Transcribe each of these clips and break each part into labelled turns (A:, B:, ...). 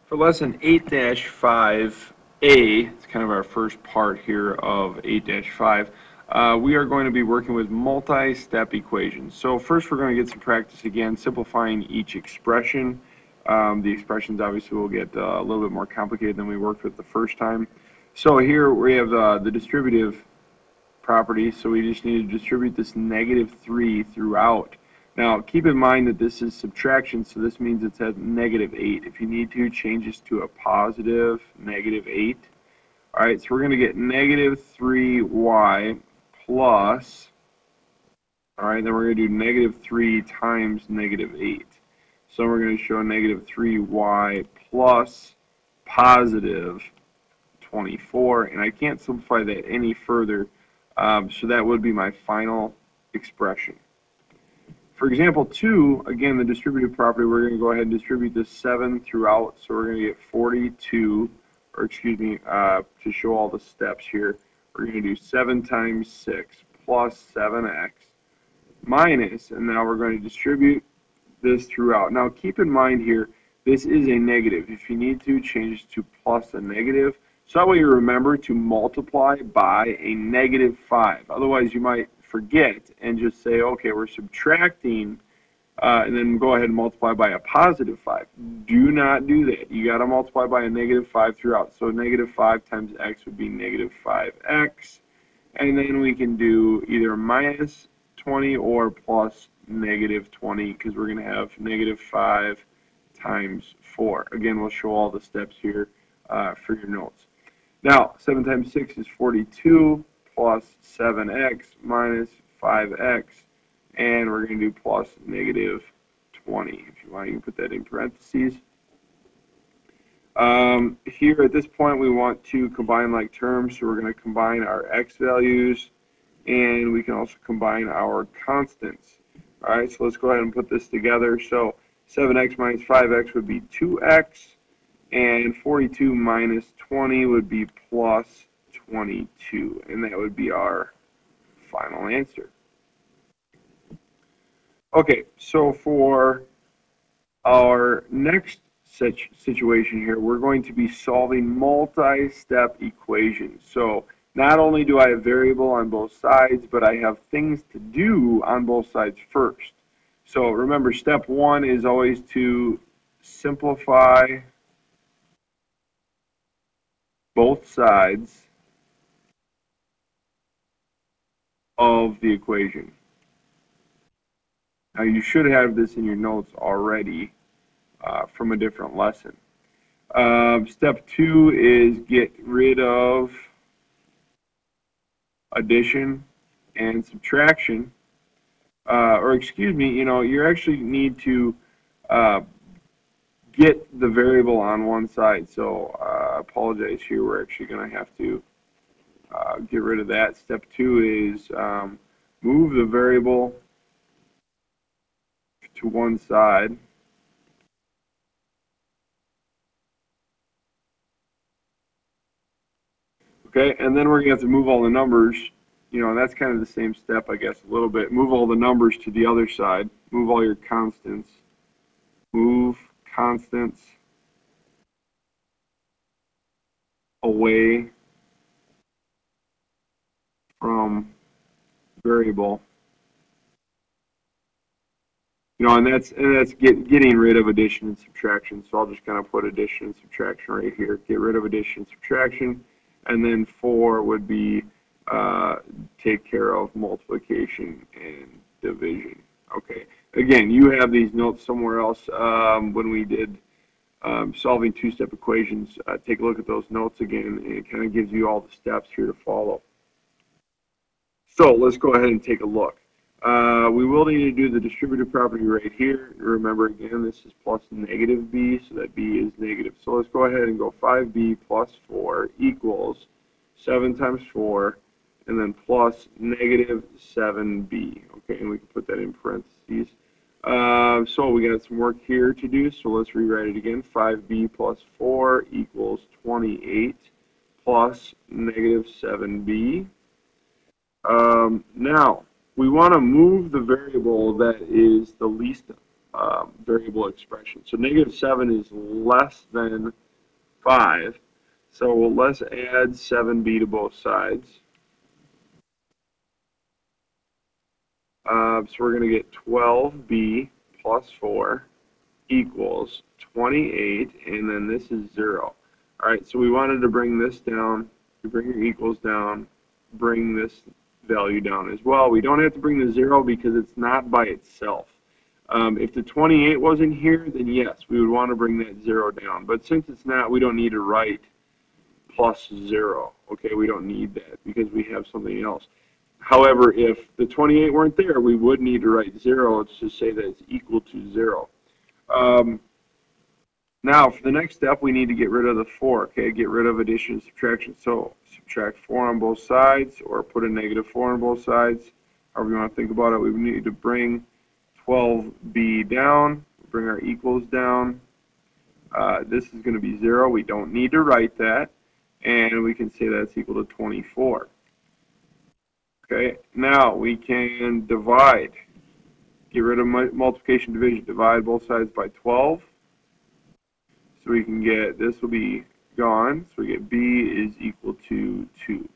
A: For lesson 8-5A, it's kind of our first part here of 8-5, we are going to be working with multi-step equations. So first we're going to get some practice again, simplifying each expression. The expressions obviously will get a little bit more complicated than we worked with the first time. So here we have the distributive property, so we just need to distribute this -3 throughout. Now, keep in mind that this is subtraction, so this means it's at -8. If you need to, change this to a positive -8. All right, so we're going to get -3y plus, all right, then we're going to do -3 times -8. So we're going to show -3y plus positive 24, and I can't simplify that any further, so that would be my final expression. For example 2, again, the distributive property, we're going to go ahead and distribute this 7 throughout. So we're going to get 42, or excuse me, to show all the steps here, we're going to do 7 times 6 plus 7x minus, and now we're going to distribute this throughout. Now keep in mind here, this is a negative. If you need to, change it to plus a negative. So that way you remember to multiply by a -5. Otherwise you might forget and just say, okay, we're subtracting, and then go ahead and multiply by a +5. Do not do that. You got to multiply by a -5 throughout. So -5 times x would be -5x, and then we can do either -20 or plus -20, because we're going to have -5 times 4. Again, we'll show all the steps here for your notes. Now, 7 times 6 is 42. Plus 7x minus 5x, and we're going to do plus -20. If you want, you can put that in parentheses. Here at this point, we want to combine like terms, so we're going to combine our x values, and we can also combine our constants. All right, so let's go ahead and put this together. So 7x minus 5x would be 2x, and 42 minus 20 would be plus 22, and that would be our final answer. Okay, so for our next situation here, we're going to be solving multi-step equations. So not only do I have variable on both sides, but I have things to do on both sides first. So remember, step 1 is always to simplify both sides of the equation. Now you should have this in your notes already from a different lesson. Step 2 is get rid of addition and subtraction, or excuse me, you actually need to get the variable on one side. So I apologize here, we're actually going to have to get rid of that. Step 2 is move the variable to one side. Okay, and then we're going to have to move all the numbers, and that's kind of the same step, I guess, a little bit. Move all the numbers to the other side. Move all your constants. Move constants away from variable, and that's getting rid of addition and subtraction. So I'll just kind of put addition and subtraction right here. Get rid of addition and subtraction, and then 4 would be take care of multiplication and division. Okay. Again, you have these notes somewhere else when we did solving two-step equations. Take a look at those notes again, and it kind of gives you all the steps here to follow. So let's go ahead and take a look. We will need to do the distributive property right here. Remember, again, this is plus -b, so that b is negative. So let's go ahead and go 5b plus 4 equals 7 times 4, and then plus -7b. Okay, and we can put that in parentheses. So we got some work here to do, so let's rewrite it again. 5b plus 4 equals 28 plus -7b. Now, we want to move the variable that is the least variable expression. So -7 is less than 5. So let's add 7b to both sides. So we're going to get 12b plus 4 equals 28, and then this is 0. All right, so we wanted to bring this down. You bring your equals down, bring this value down as well. We don't have to bring the 0 because it's not by itself. If the 28 wasn't here, then yes, we would want to bring that 0 down. But since it's not, we don't need to write plus 0. Okay, we don't need that because we have something else. However, if the 28 weren't there, we would need to write 0 to say that it's equal to 0. Now, for the next step, we need to get rid of the 4, okay? Get rid of addition and subtraction. So, subtract 4 on both sides, or put a -4 on both sides. However you want to think about it, we need to bring 12b down, bring our equals down. This is going to be 0. We don't need to write that. And we can say that's equal to 24. Okay, now we can divide. Get rid of multiplication, division. Divide both sides by 12. So we can get, this will be gone. So we get b is equal to 2.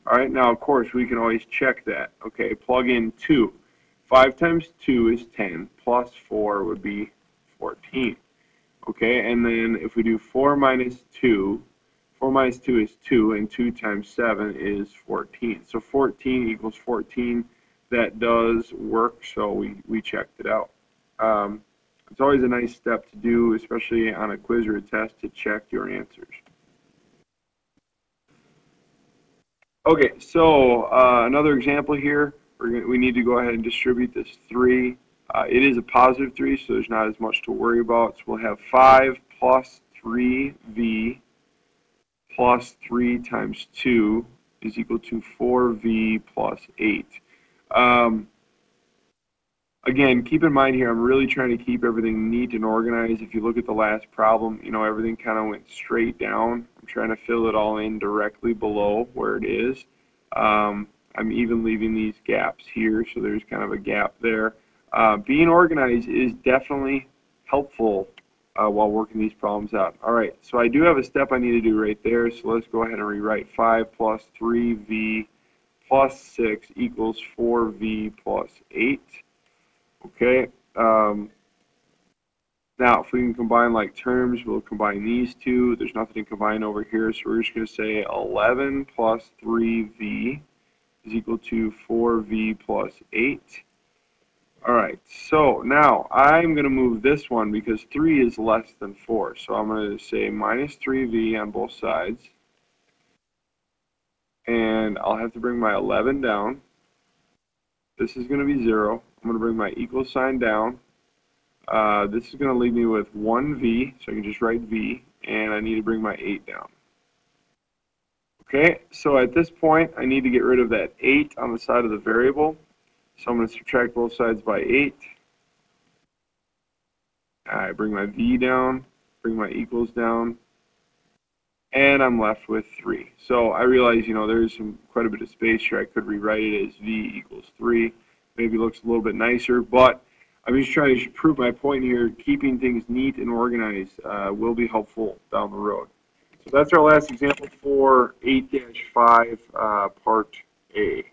A: All right, now of course we can always check that. Okay, plug in 2. 5 times 2 is 10, plus 4 would be 14. Okay, and then if we do 4 minus 2, 4 minus 2 is 2, and 2 times 7 is 14. So 14 equals 14. That does work, so we checked it out. It's always a nice step to do, especially on a quiz or a test, to check your answers. Okay, so another example here, we need to go ahead and distribute this 3. It is a positive 3, so there's not as much to worry about. So we'll have 5 plus 3v plus 3 times 2 is equal to 4v plus 8. Again, keep in mind here, I'm really trying to keep everything neat and organized. If you look at the last problem, you know, everything kind of went straight down. I'm trying to fill it all in directly below where it is. I'm even leaving these gaps here, so there's kind of a gap there. Being organized is definitely helpful while working these problems out. All right, so I do have a step I need to do right there, so let's go ahead and rewrite 5 plus 3v plus 6 equals 4v plus 8. Okay, now if we can combine like terms, we'll combine these two. There's nothing to combine over here, so we're just going to say 11 plus 3v is equal to 4v plus 8. Alright, so now I'm going to move this one because 3 is less than 4. So I'm going to say minus 3v on both sides. And I'll have to bring my 11 down. This is going to be 0. I'm going to bring my equal sign down. This is going to leave me with 1v, so I can just write v. And I need to bring my 8 down. Okay, so at this point, I need to get rid of that 8 on the side of the variable. So I'm going to subtract both sides by 8. I bring my v down, bring my equals down, and I'm left with 3. So I realize, you know, there's quite a bit of space here. I could rewrite it as v equals 3. Maybe it looks a little bit nicer, but I'm just trying to prove my point here. Keeping things neat and organized will be helpful down the road. So that's our last example for 8-5 Part A.